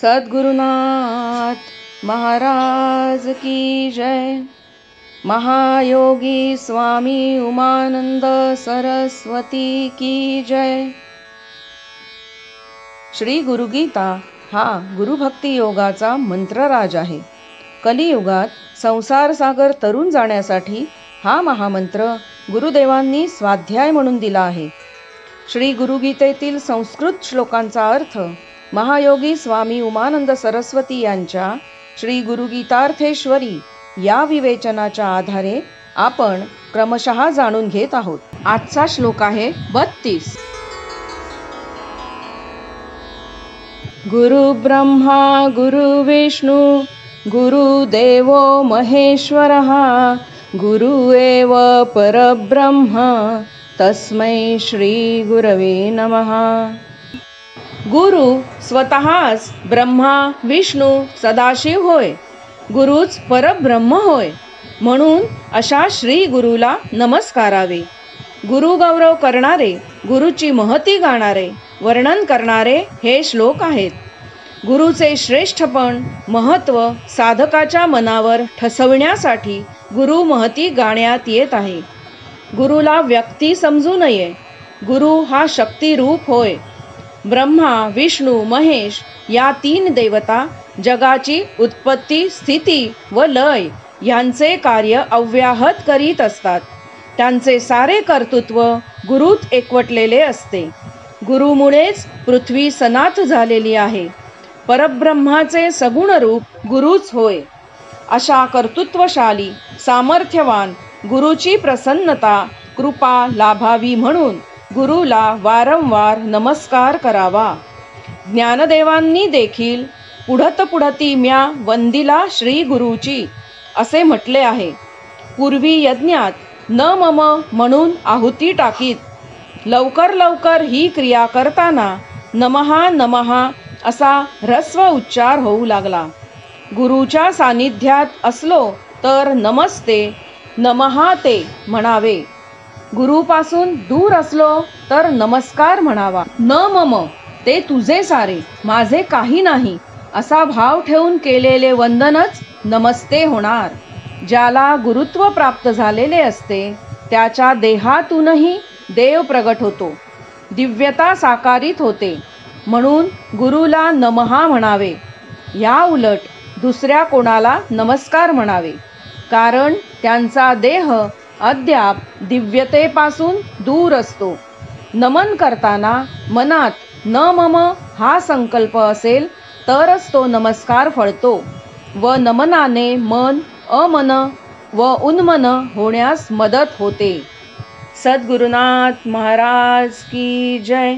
सद्गुरुनाथ महाराज की जय। महायोगी स्वामी उमानंद सरस्वती की जय। श्री गुरुगीता हा गुरुभक्ती योगाचा मंत्रराज आहे। कलियुगात संसार सागर तरुण जाण्यासाठी हा महामंत्र गुरुदेवांनी स्वाध्याय म्हणून दिला आहे। श्री गुरुगीतेतील संस्कृत श्लोकांचा अर्थ महायोगी स्वामी उमानंद सरस्वती यांच्या श्री गुरुगीतार्थेश्वरी या विवेचनाच्या आधारे आपण क्रमशः जाणून घेत आहोत। आजचा श्लोक आहे 32। गुरु ब्रह्मा गुरु विष्णु गुरुदेवो महेश्वरः गुरु एव परब्रह्म तस्मै श्री गुरवे नमः। गुरु स्वतःच ब्रह्मा विष्णू सदाशिव होय, गुरुच परब्रह्म होय, म्हणून अशा श्री गुरुला नमस्कारावे। गुरु गौरव करणारे, गुरुची महती गाणारे, वर्णन करणारे हे श्लोक आहेत। गुरुचे श्रेष्ठपण महत्त्व साधकाच्या मनावर ठसवण्यासाठी गुरु महती गाण्यात येत आहे। गुरुला व्यक्ती समजू नये, गुरु हा शक्ती रूप होय। ब्रह्मा विष्णू महेश या तीन देवता जगाची उत्पत्ती स्थिती व लय यांचे कार्य अव्याहत करीत असतात। त्यांचे सारे कर्तृत्व गुरुत एकवटलेले असते। गुरुमुळेच पृथ्वी सनाथ झालेली आहे। परब्रह्माचे सगुण रूप गुरुच होय। अशा कर्तृत्वशाली सामर्थ्यवान गुरुची प्रसन्नता कृपा लाभावी म्हणून गुरुला वारंवार नमस्कार करावा। ज्ञानदेवांनी देखील पुढत पुढती म्या वंदिला श्री गुरुची असे म्हटले आहे। पूर्वी यज्ञात न मम म्हणून आहुती टाकीत लवकर लवकर ही क्रिया करताना नमहा नमहा असा ह्रस्व उच्चार होऊ लागला। गुरुच्या सानिध्यात असलो तर नमस्ते नमहा ते म्हणावे, गुरुपासून दूर असलो तर नमस्कार म्हणावा। न मम ते तुझे सारे माझे काही नाही असा भाव ठेवून केलेले वंदनच नमस्ते होणार। ज्याला गुरुत्व प्राप्त झालेले असते त्याच्या देहातूनही देव प्रगट होतो, दिव्यता साकारित होते, म्हणून गुरुला नमहा म्हणावे। या उलट दुसऱ्या कोणाला नमस्कार म्हणावे, कारण त्यांचा देह अद्याप दिव्यतेपासून दूर असतो। नमन करताना मनात न मम हा संकल्प असेल तरच तो नमस्कार फळतो व नमनाने मन अमन व उन्मन होण्यास मदत होते। सद्गुरुनाथ महाराज की जय।